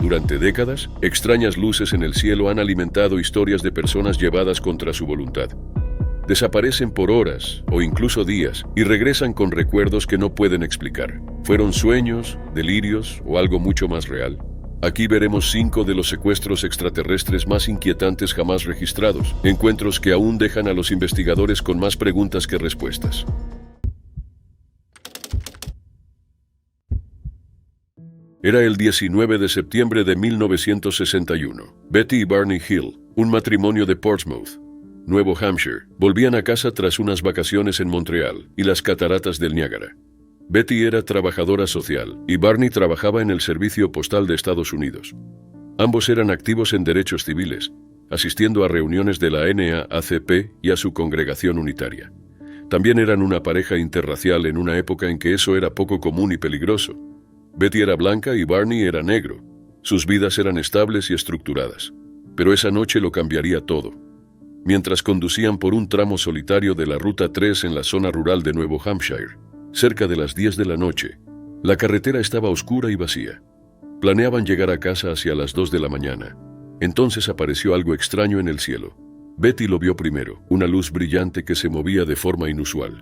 Durante décadas, extrañas luces en el cielo han alimentado historias de personas llevadas contra su voluntad. Desaparecen por horas o incluso días y regresan con recuerdos que no pueden explicar. ¿Fueron sueños, delirios o algo mucho más real? Aquí veremos 5 de los secuestros extraterrestres más inquietantes jamás registrados, encuentros que aún dejan a los investigadores con más preguntas que respuestas. Era el 19 de septiembre de 1961. Betty y Barney Hill, un matrimonio de Portsmouth, Nuevo Hampshire, volvían a casa tras unas vacaciones en Montreal y las cataratas del Niágara. Betty era trabajadora social y Barney trabajaba en el Servicio Postal de Estados Unidos. Ambos eran activos en derechos civiles, asistiendo a reuniones de la NAACP y a su congregación unitaria. También eran una pareja interracial en una época en que eso era poco común y peligroso. Betty era blanca y Barney era negro. Sus vidas eran estables y estructuradas. Pero esa noche lo cambiaría todo. Mientras conducían por un tramo solitario de la Ruta 3 en la zona rural de Nuevo Hampshire, cerca de las 10 de la noche, la carretera estaba oscura y vacía. Planeaban llegar a casa hacia las 2 de la mañana. Entonces apareció algo extraño en el cielo. Betty lo vio primero, una luz brillante que se movía de forma inusual.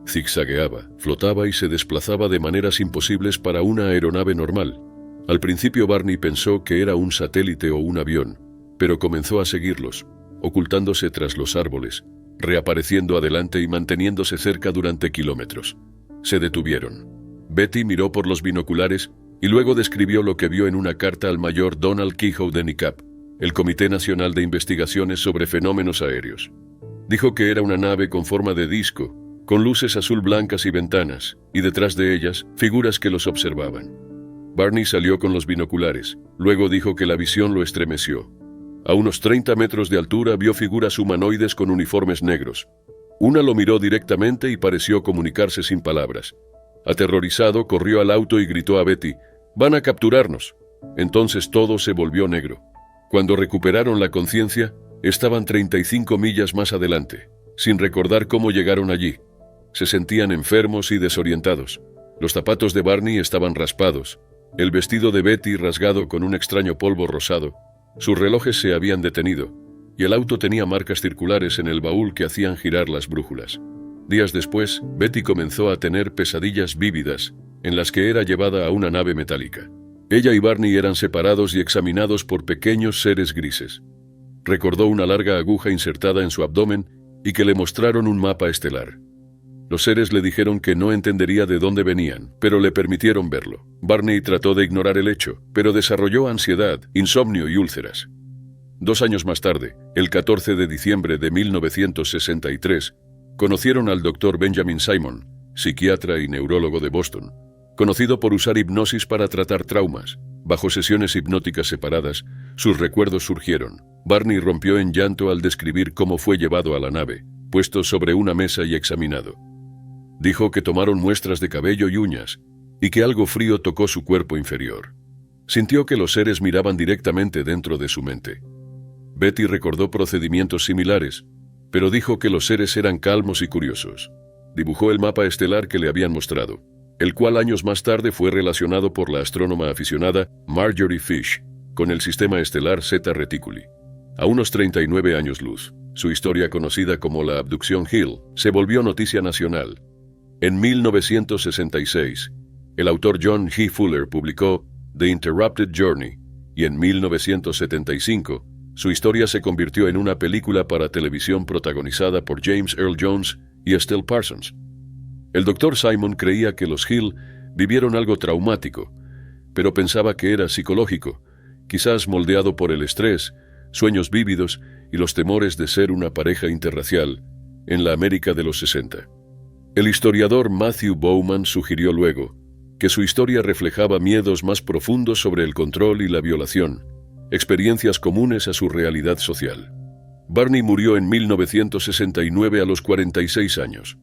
Zigzagueaba, flotaba y se desplazaba de maneras imposibles para una aeronave normal. Al principio Barney pensó que era un satélite o un avión, pero comenzó a seguirlos, ocultándose tras los árboles, reapareciendo adelante y manteniéndose cerca durante kilómetros. Se detuvieron. Betty miró por los binoculares y luego describió lo que vio en una carta al mayor Donald Kehoe de NICAP, el Comité Nacional de Investigaciones sobre Fenómenos Aéreos. Dijo que era una nave con forma de disco, con luces azul blancas y ventanas, y detrás de ellas, figuras que los observaban. Barney salió con los binoculares. Luego dijo que la visión lo estremeció. A unos 30 metros de altura vio figuras humanoides con uniformes negros. Una lo miró directamente y pareció comunicarse sin palabras. Aterrorizado, corrió al auto y gritó a Betty: «¡Van a capturarnos!». Entonces todo se volvió negro. Cuando recuperaron la conciencia, estaban 35 millas más adelante, sin recordar cómo llegaron allí. Se sentían enfermos y desorientados. Los zapatos de Barney estaban raspados, el vestido de Betty rasgado con un extraño polvo rosado. Sus relojes se habían detenido, y el auto tenía marcas circulares en el baúl que hacían girar las brújulas. Días después, Betty comenzó a tener pesadillas vívidas, en las que era llevada a una nave metálica. Ella y Barney eran separados y examinados por pequeños seres grises. Recordó una larga aguja insertada en su abdomen y que le mostraron un mapa estelar. Los seres le dijeron que no entendería de dónde venían, pero le permitieron verlo. Barney trató de ignorar el hecho, pero desarrolló ansiedad, insomnio y úlceras. 2 años más tarde, el 14 de diciembre de 1963, conocieron al Dr. Benjamin Simon, psiquiatra y neurólogo de Boston, conocido por usar hipnosis para tratar traumas. Bajo sesiones hipnóticas separadas, sus recuerdos surgieron. Barney rompió en llanto al describir cómo fue llevado a la nave, puesto sobre una mesa y examinado. Dijo que tomaron muestras de cabello y uñas, y que algo frío tocó su cuerpo inferior. Sintió que los seres miraban directamente dentro de su mente. Betty recordó procedimientos similares, pero dijo que los seres eran calmos y curiosos. Dibujó el mapa estelar que le habían mostrado, el cual años más tarde fue relacionado por la astrónoma aficionada Marjorie Fish con el sistema estelar Zeta Reticuli. A unos 39 años luz, su historia, conocida como la abducción Hill, se volvió noticia nacional. En 1966, el autor John G. Fuller publicó The Interrupted Journey, y en 1975, su historia se convirtió en una película para televisión protagonizada por James Earl Jones y Estelle Parsons. El Dr. Simon creía que los Hill vivieron algo traumático, pero pensaba que era psicológico, quizás moldeado por el estrés, sueños vívidos y los temores de ser una pareja interracial en la América de los 60. El historiador Matthew Bowman sugirió luego que su historia reflejaba miedos más profundos sobre el control y la violación, experiencias comunes a su realidad social. Barney murió en 1969 a los 46 años.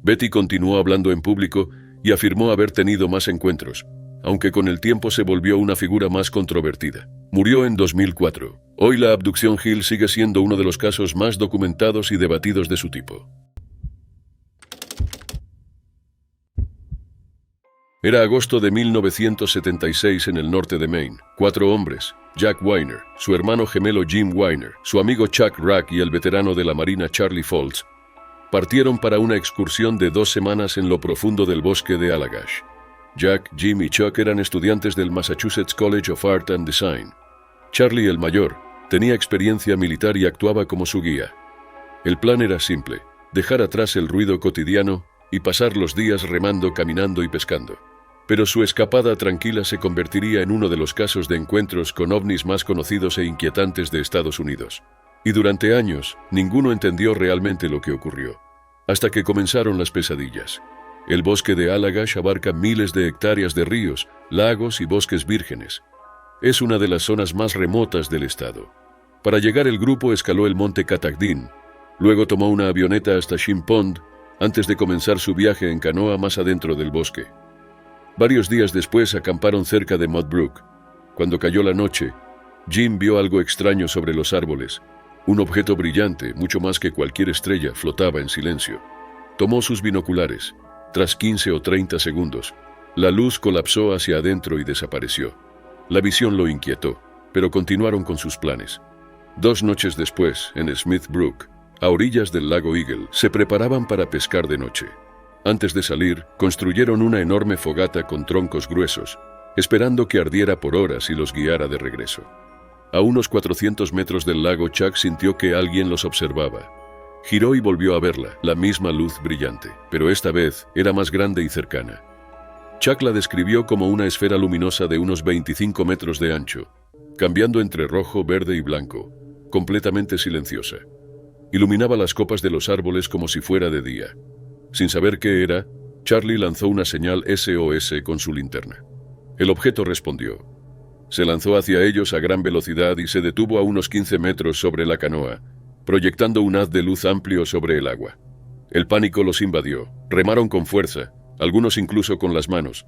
Betty continuó hablando en público y afirmó haber tenido más encuentros, aunque con el tiempo se volvió una figura más controvertida. Murió en 2004. Hoy la abducción Hill sigue siendo uno de los casos más documentados y debatidos de su tipo. Era agosto de 1976 en el norte de Maine. 4 hombres, Jack Weiner, su hermano gemelo Jim Weiner, su amigo Chuck Rack y el veterano de la Marina Charlie Foltz, partieron para una excursión de 2 semanas en lo profundo del bosque de Allagash. Jack, Jim y Chuck eran estudiantes del Massachusetts College of Art and Design. Charlie, el mayor, tenía experiencia militar y actuaba como su guía. El plan era simple: dejar atrás el ruido cotidiano y pasar los días remando, caminando y pescando. Pero su escapada tranquila se convertiría en uno de los casos de encuentros con ovnis más conocidos e inquietantes de Estados Unidos. Y durante años, ninguno entendió realmente lo que ocurrió, hasta que comenzaron las pesadillas. El bosque de Allagash abarca miles de hectáreas de ríos, lagos y bosques vírgenes. Es una de las zonas más remotas del estado. Para llegar, el grupo escaló el monte Catacdin, luego tomó una avioneta hasta Shin Pond, antes de comenzar su viaje en canoa más adentro del bosque. Varios días después acamparon cerca de Mud Brook. Cuando cayó la noche, Jim vio algo extraño sobre los árboles. Un objeto brillante, mucho más que cualquier estrella, flotaba en silencio. Tomó sus binoculares. Tras 15 o 30 segundos, la luz colapsó hacia adentro y desapareció. La visión lo inquietó, pero continuaron con sus planes. 2 noches después, en Smith Brook, a orillas del lago Eagle, se preparaban para pescar de noche. Antes de salir, construyeron una enorme fogata con troncos gruesos, esperando que ardiera por horas y los guiara de regreso. A unos 400 metros del lago, Chuck sintió que alguien los observaba. Giró y volvió a verla, la misma luz brillante, pero esta vez era más grande y cercana. Chuck la describió como una esfera luminosa de unos 25 metros de ancho, cambiando entre rojo, verde y blanco, completamente silenciosa. Iluminaba las copas de los árboles como si fuera de día. Sin saber qué era, Charlie lanzó una señal SOS con su linterna. El objeto respondió. Se lanzó hacia ellos a gran velocidad y se detuvo a unos 15 metros sobre la canoa, proyectando un haz de luz amplio sobre el agua. El pánico los invadió. Remaron con fuerza, algunos incluso con las manos,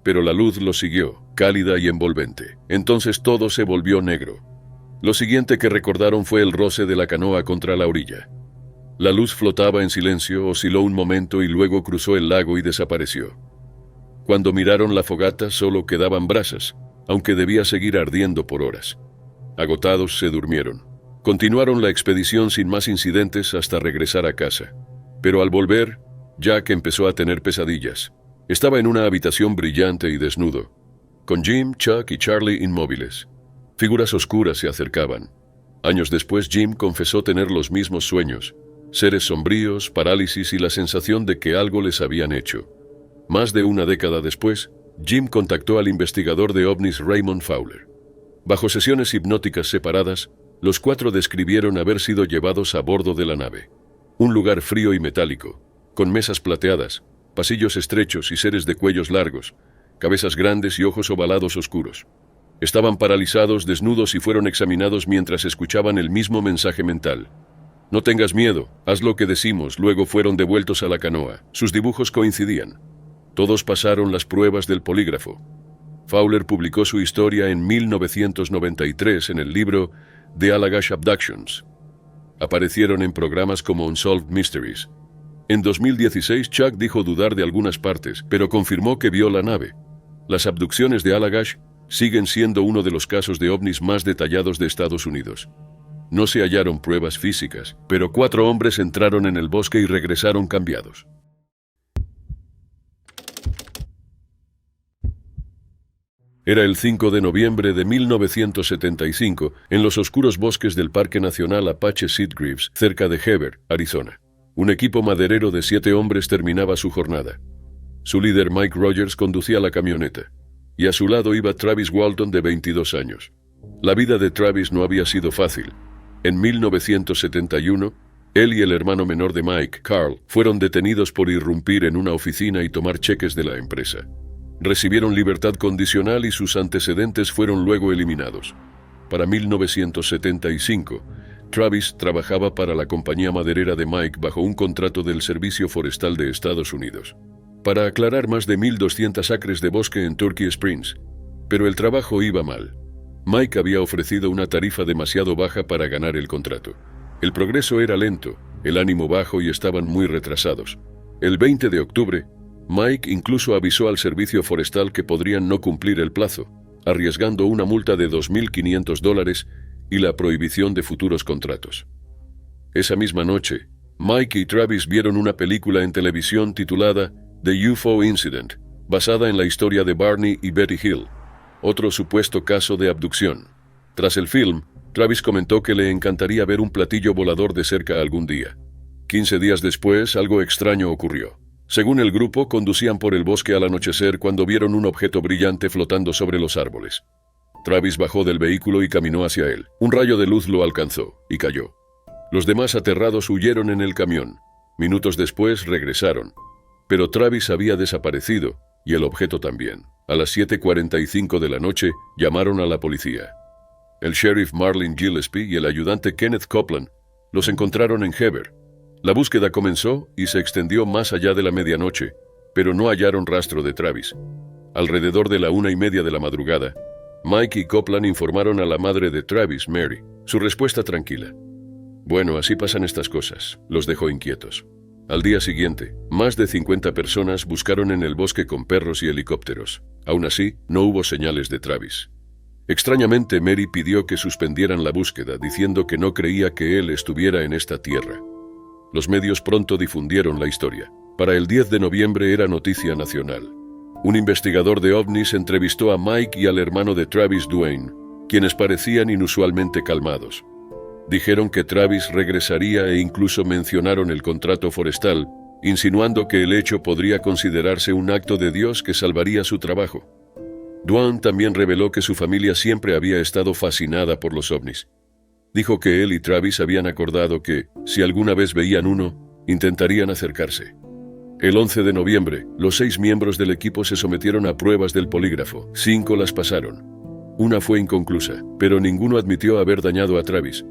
pero la luz los siguió, cálida y envolvente. Entonces todo se volvió negro. Lo siguiente que recordaron fue el roce de la canoa contra la orilla. La luz flotaba en silencio, osciló un momento y luego cruzó el lago y desapareció. Cuando miraron la fogata solo quedaban brasas, aunque debía seguir ardiendo por horas. Agotados, se durmieron. Continuaron la expedición sin más incidentes hasta regresar a casa. Pero al volver, Jack empezó a tener pesadillas. Estaba en una habitación brillante y desnudo, con Jim, Chuck y Charlie inmóviles. Figuras oscuras se acercaban. Años después, Jim confesó tener los mismos sueños: seres sombríos, parálisis y la sensación de que algo les habían hecho. Más de una década después, Jim contactó al investigador de ovnis Raymond Fowler. Bajo sesiones hipnóticas separadas, los 4 describieron haber sido llevados a bordo de la nave. Un lugar frío y metálico, con mesas plateadas, pasillos estrechos y seres de cuellos largos, cabezas grandes y ojos ovalados oscuros. Estaban paralizados, desnudos y fueron examinados mientras escuchaban el mismo mensaje mental. No tengas miedo, haz lo que decimos. Luego fueron devueltos a la canoa. Sus dibujos coincidían. Todos pasaron las pruebas del polígrafo. Fowler publicó su historia en 1993 en el libro The Allagash Abductions. Aparecieron en programas como Unsolved Mysteries. En 2016, Chuck dijo dudar de algunas partes, pero confirmó que vio la nave. Las abducciones de Allagash siguen siendo uno de los casos de ovnis más detallados de Estados Unidos. No se hallaron pruebas físicas, pero 4 hombres entraron en el bosque y regresaron cambiados. Era el 5 de noviembre de 1975, en los oscuros bosques del Parque Nacional Apache Sitgreaves, cerca de Heber, Arizona. Un equipo maderero de 7 hombres terminaba su jornada. Su líder, Mike Rogers, conducía la camioneta, y a su lado iba Travis Walton, de 22 años. La vida de Travis no había sido fácil. En 1971, él y el hermano menor de Mike, Carl, fueron detenidos por irrumpir en una oficina y tomar cheques de la empresa. Recibieron libertad condicional y sus antecedentes fueron luego eliminados. Para 1975, Travis trabajaba para la compañía maderera de Mike bajo un contrato del Servicio Forestal de Estados Unidos, para aclarar más de 1,200 acres de bosque en Turkey Springs. Pero el trabajo iba mal. Mike había ofrecido una tarifa demasiado baja para ganar el contrato. El progreso era lento, el ánimo bajo y estaban muy retrasados. El 20 de octubre, Mike incluso avisó al servicio forestal que podrían no cumplir el plazo, arriesgando una multa de $2.500 y la prohibición de futuros contratos. Esa misma noche, Mike y Travis vieron una película en televisión titulada The UFO Incident, basada en la historia de Barney y Betty Hill, otro supuesto caso de abducción. Tras el film, Travis comentó que le encantaría ver un platillo volador de cerca algún día. 15 días después, algo extraño ocurrió. Según el grupo, conducían por el bosque al anochecer cuando vieron un objeto brillante flotando sobre los árboles. Travis bajó del vehículo y caminó hacia él. Un rayo de luz lo alcanzó y cayó. Los demás aterrados huyeron en el camión. Minutos después regresaron. Pero Travis había desaparecido y el objeto también. A las 7:45 de la noche llamaron a la policía. El sheriff Marlin Gillespie y el ayudante Kenneth Copeland los encontraron en Heber. La búsqueda comenzó y se extendió más allá de la medianoche, pero no hallaron rastro de Travis. Alrededor de la 1:30 de la madrugada, Mike y Copeland informaron a la madre de Travis, Mary. Su respuesta tranquila. Bueno, así pasan estas cosas, los dejó inquietos. Al día siguiente, más de 50 personas buscaron en el bosque con perros y helicópteros. Aún así, no hubo señales de Travis. Extrañamente, Mary pidió que suspendieran la búsqueda, diciendo que no creía que él estuviera en esta tierra. Los medios pronto difundieron la historia. Para el 10 de noviembre era noticia nacional. Un investigador de ovnis entrevistó a Mike y al hermano de Travis, Dwayne, quienes parecían inusualmente calmados. Dijeron que Travis regresaría e incluso mencionaron el contrato forestal, insinuando que el hecho podría considerarse un acto de Dios que salvaría su trabajo. Dwayne también reveló que su familia siempre había estado fascinada por los ovnis. Dijo que él y Travis habían acordado que, si alguna vez veían uno, intentarían acercarse. El 11 de noviembre, los 6 miembros del equipo se sometieron a pruebas del polígrafo. 5 las pasaron. Una fue inconclusa, pero ninguno admitió haber dañado a Travis.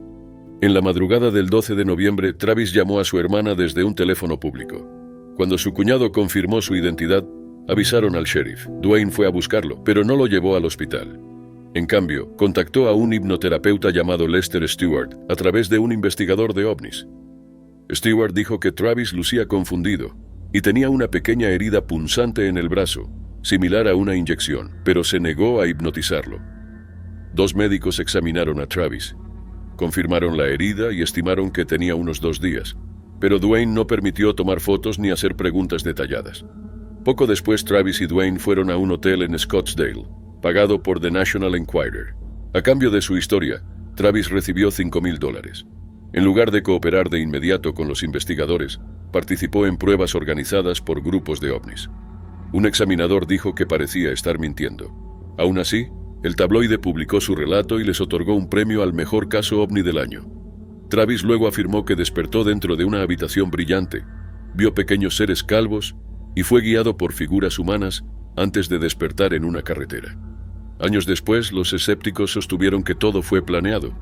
En la madrugada del 12 de noviembre, Travis llamó a su hermana desde un teléfono público. Cuando su cuñado confirmó su identidad, avisaron al sheriff. Dwayne fue a buscarlo, pero no lo llevó al hospital. En cambio, contactó a un hipnoterapeuta llamado Lester Stewart a través de un investigador de ovnis. Stewart dijo que Travis lucía confundido y tenía una pequeña herida punzante en el brazo, similar a una inyección, pero se negó a hipnotizarlo. 2 médicos examinaron a Travis. Confirmaron la herida y estimaron que tenía unos 2 días, pero Dwayne no permitió tomar fotos ni hacer preguntas detalladas. Poco después, Travis y Dwayne fueron a un hotel en Scottsdale, pagado por The National Enquirer. A cambio de su historia, Travis recibió $5,000. En lugar de cooperar de inmediato con los investigadores, participó en pruebas organizadas por grupos de ovnis. Un examinador dijo que parecía estar mintiendo. Aún así, el tabloide publicó su relato y les otorgó un premio al mejor caso ovni del año. Travis luego afirmó que despertó dentro de una habitación brillante, vio pequeños seres calvos y fue guiado por figuras humanas antes de despertar en una carretera. Años después, los escépticos sostuvieron que todo fue planeado.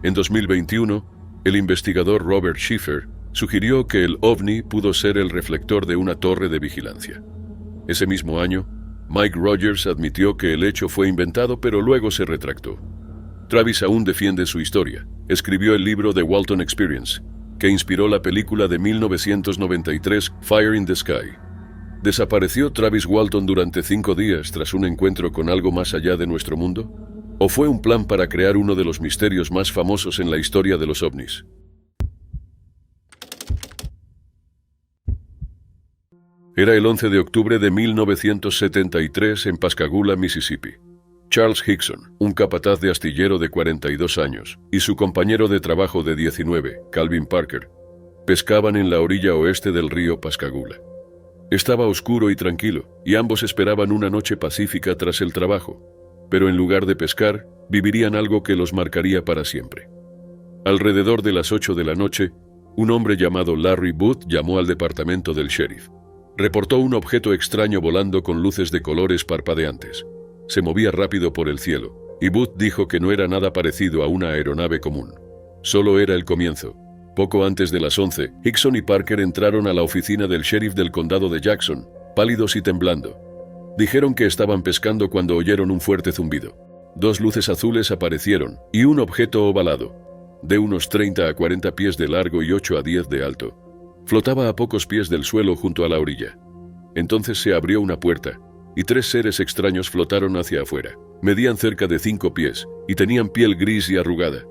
En 2021, el investigador Robert Schiffer sugirió que el ovni pudo ser el reflector de una torre de vigilancia. Ese mismo año, Mike Rogers admitió que el hecho fue inventado, pero luego se retractó. Travis aún defiende su historia. Escribió el libro The Walton Experience, que inspiró la película de 1993 Fire in the Sky. ¿Desapareció Travis Walton durante 5 días tras un encuentro con algo más allá de nuestro mundo? ¿O fue un plan para crear uno de los misterios más famosos en la historia de los ovnis? Era el 11 de octubre de 1973 en Pascagoula, Mississippi. Charles Hickson, un capataz de astillero de 42 años, y su compañero de trabajo de 19, Calvin Parker, pescaban en la orilla oeste del río Pascagoula. Estaba oscuro y tranquilo, y ambos esperaban una noche pacífica tras el trabajo, pero en lugar de pescar, vivirían algo que los marcaría para siempre. Alrededor de las 8 de la noche, un hombre llamado Larry Booth llamó al departamento del sheriff. Reportó un objeto extraño volando con luces de colores parpadeantes. Se movía rápido por el cielo, y Booth dijo que no era nada parecido a una aeronave común. Solo era el comienzo. Poco antes de las 11, Hickson y Parker entraron a la oficina del sheriff del condado de Jackson, pálidos y temblando. Dijeron que estaban pescando cuando oyeron un fuerte zumbido. 2 luces azules aparecieron, y un objeto ovalado, de unos 30 a 40 pies de largo y 8 a 10 de alto. Flotaba a pocos pies del suelo junto a la orilla. Entonces se abrió una puerta, y 3 seres extraños flotaron hacia afuera. Medían cerca de 5 pies, y tenían piel gris y arrugada.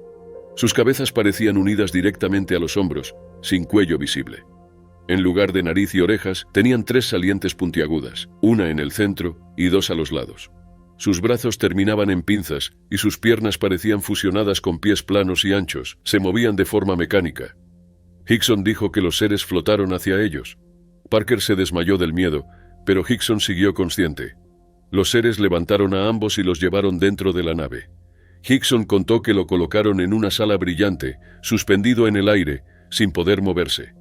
Sus cabezas parecían unidas directamente a los hombros, sin cuello visible. En lugar de nariz y orejas, tenían 3 salientes puntiagudas, una en el centro y 2 a los lados. Sus brazos terminaban en pinzas y sus piernas parecían fusionadas con pies planos y anchos, se movían de forma mecánica. Hickson dijo que los seres flotaron hacia ellos. Parker se desmayó del miedo, pero Hickson siguió consciente. Los seres levantaron a ambos y los llevaron dentro de la nave. Hickson contó que lo colocaron en una sala brillante, suspendido en el aire, sin poder moverse.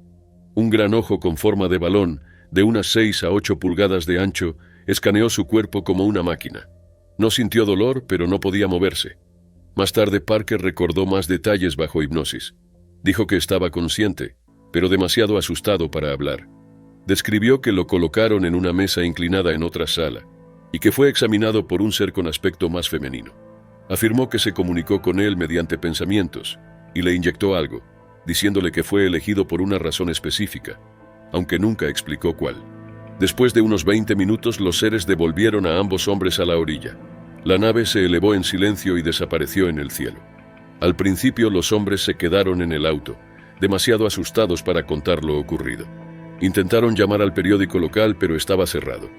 Un gran ojo con forma de balón, de unas 6 a 8 pulgadas de ancho, escaneó su cuerpo como una máquina. No sintió dolor, pero no podía moverse. Más tarde Parker recordó más detalles bajo hipnosis. Dijo que estaba consciente, pero demasiado asustado para hablar. Describió que lo colocaron en una mesa inclinada en otra sala, y que fue examinado por un ser con aspecto más femenino. Afirmó que se comunicó con él mediante pensamientos, y le inyectó algo, diciéndole que fue elegido por una razón específica, aunque nunca explicó cuál. Después de unos 20 minutos, los seres devolvieron a ambos hombres a la orilla. La nave se elevó en silencio y desapareció en el cielo. Al principio, los hombres se quedaron en el auto, demasiado asustados para contar lo ocurrido. Intentaron llamar al periódico local, pero estaba cerrado.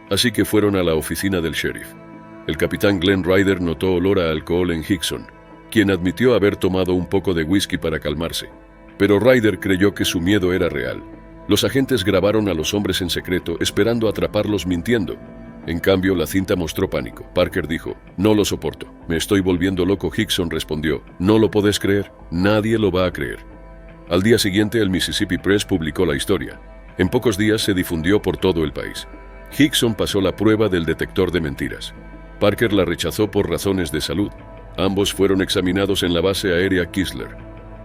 Así que fueron a la oficina del sheriff. El capitán Glenn Ryder notó olor a alcohol en Hickson, quien admitió haber tomado un poco de whisky para calmarse. Pero Ryder creyó que su miedo era real. Los agentes grabaron a los hombres en secreto, esperando atraparlos mintiendo. En cambio, la cinta mostró pánico. Parker dijo, «No lo soporto. Me estoy volviendo loco». Hickson respondió, «¿No lo podés creer? Nadie lo va a creer». Al día siguiente, el Mississippi Press publicó la historia. En pocos días se difundió por todo el país. Hickson pasó la prueba del detector de mentiras. Parker la rechazó por razones de salud. Ambos fueron examinados en la base aérea Kisler,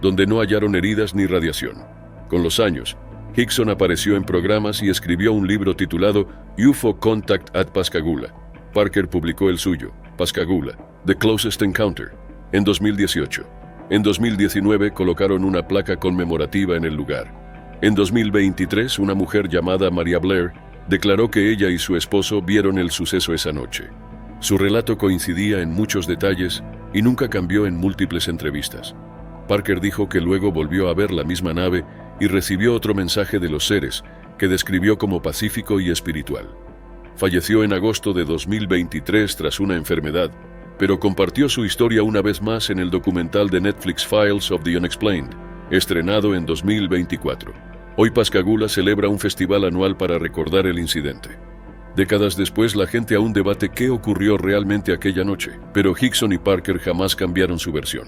donde no hallaron heridas ni radiación. Con los años, Hickson apareció en programas y escribió un libro titulado UFO Contact at Pascagoula. Parker publicó el suyo, Pascagoula, The Closest Encounter, en 2018. En 2019 colocaron una placa conmemorativa en el lugar. En 2023, una mujer llamada Maria Blair declaró que ella y su esposo vieron el suceso esa noche. Su relato coincidía en muchos detalles y nunca cambió en múltiples entrevistas. Parker dijo que luego volvió a ver la misma nave y recibió otro mensaje de los seres, que describió como pacífico y espiritual. Falleció en agosto de 2023 tras una enfermedad, pero compartió su historia una vez más en el documental de Netflix Files of the Unexplained, estrenado en 2024. Hoy Pascagoula celebra un festival anual para recordar el incidente. Décadas después, la gente aún debate qué ocurrió realmente aquella noche, pero Hickson y Parker jamás cambiaron su versión.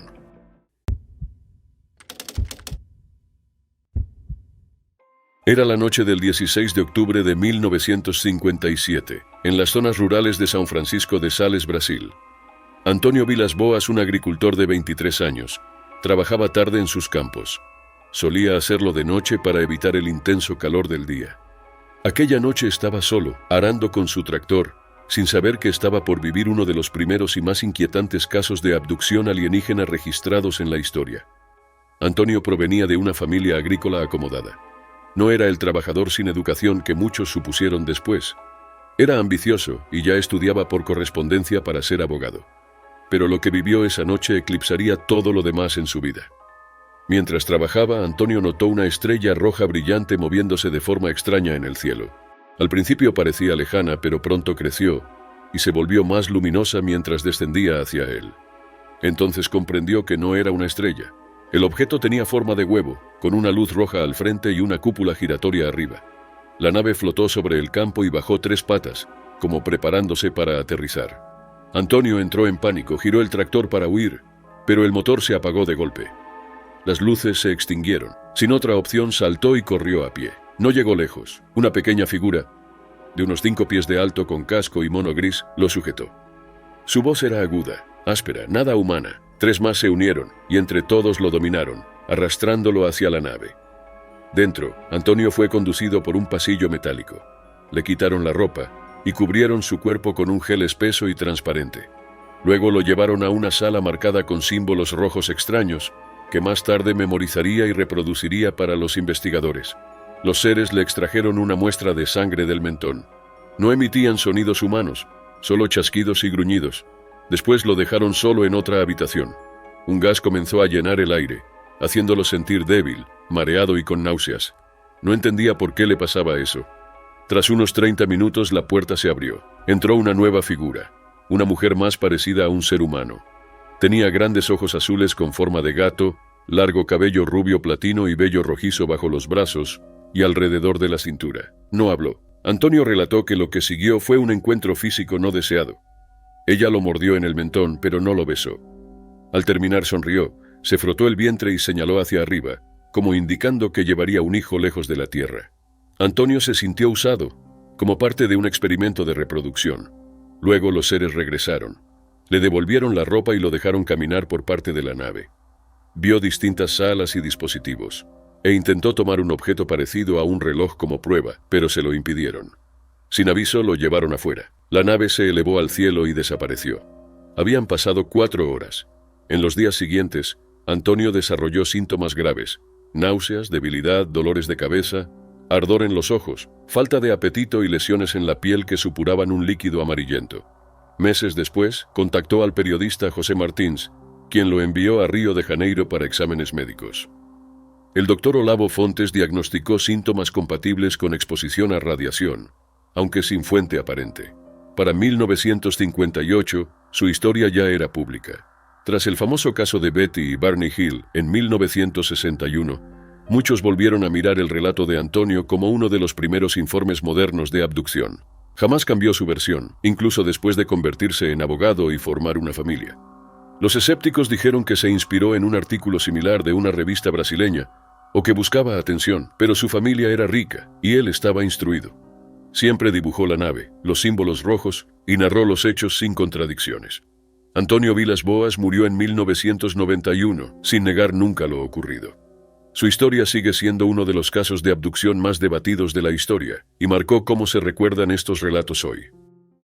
Era la noche del 16 de octubre de 1957, en las zonas rurales de São Francisco de Sales, Brasil. Antonio Vilas Boas, un agricultor de 23 años, trabajaba tarde en sus campos. Solía hacerlo de noche para evitar el intenso calor del día. Aquella noche estaba solo, arando con su tractor, sin saber que estaba por vivir uno de los primeros y más inquietantes casos de abducción alienígena registrados en la historia. Antonio provenía de una familia agrícola acomodada. No era el trabajador sin educación que muchos supusieron después. Era ambicioso y ya estudiaba por correspondencia para ser abogado. Pero lo que vivió esa noche eclipsaría todo lo demás en su vida. Mientras trabajaba, Antonio notó una estrella roja brillante moviéndose de forma extraña en el cielo. Al principio parecía lejana, pero pronto creció y se volvió más luminosa mientras descendía hacia él. Entonces comprendió que no era una estrella. El objeto tenía forma de huevo, con una luz roja al frente y una cúpula giratoria arriba. La nave flotó sobre el campo y bajó 3 patas, como preparándose para aterrizar. Antonio entró en pánico, giró el tractor para huir, pero el motor se apagó de golpe. Las luces se extinguieron. Sin otra opción, saltó y corrió a pie. No llegó lejos. Una pequeña figura, de unos 5 pies de alto con casco y mono gris, lo sujetó. Su voz era aguda, áspera, nada humana. 3 más se unieron, y entre todos lo dominaron, arrastrándolo hacia la nave. Dentro, Antonio fue conducido por un pasillo metálico. Le quitaron la ropa y cubrieron su cuerpo con un gel espeso y transparente. Luego lo llevaron a una sala marcada con símbolos rojos extraños, que más tarde memorizaría y reproduciría para los investigadores. Los seres le extrajeron una muestra de sangre del mentón. No emitían sonidos humanos, solo chasquidos y gruñidos. Después lo dejaron solo en otra habitación. Un gas comenzó a llenar el aire, haciéndolo sentir débil, mareado y con náuseas. No entendía por qué le pasaba eso. Tras unos 30 minutos la puerta se abrió. Entró una nueva figura, una mujer más parecida a un ser humano. Tenía grandes ojos azules con forma de gato, largo cabello rubio platino y vello rojizo bajo los brazos y alrededor de la cintura. No habló. Antonio relató que lo que siguió fue un encuentro físico no deseado. Ella lo mordió en el mentón, pero no lo besó. Al terminar sonrió, se frotó el vientre y señaló hacia arriba, como indicando que llevaría un hijo lejos de la tierra. Antonio se sintió usado, como parte de un experimento de reproducción. Luego los seres regresaron. Le devolvieron la ropa y lo dejaron caminar por parte de la nave. Vio distintas salas y dispositivos, e intentó tomar un objeto parecido a un reloj como prueba, pero se lo impidieron. Sin aviso lo llevaron afuera. La nave se elevó al cielo y desapareció. Habían pasado 4 horas. En los días siguientes, Antonio desarrolló síntomas graves: náuseas, debilidad, dolores de cabeza, ardor en los ojos, falta de apetito y lesiones en la piel que supuraban un líquido amarillento. Meses después, contactó al periodista José Martins, quien lo envió a Río de Janeiro para exámenes médicos. El doctor Olavo Fontes diagnosticó síntomas compatibles con exposición a radiación, aunque sin fuente aparente. Para 1958, su historia ya era pública. Tras el famoso caso de Betty y Barney Hill en 1961, muchos volvieron a mirar el relato de Antonio como uno de los primeros informes modernos de abducción. Jamás cambió su versión, incluso después de convertirse en abogado y formar una familia. Los escépticos dijeron que se inspiró en un artículo similar de una revista brasileña, o que buscaba atención, pero su familia era rica y él estaba instruido. Siempre dibujó la nave, los símbolos rojos y narró los hechos sin contradicciones. Antonio Vilas Boas murió en 1991, sin negar nunca lo ocurrido. Su historia sigue siendo uno de los casos de abducción más debatidos de la historia y marcó cómo se recuerdan estos relatos hoy.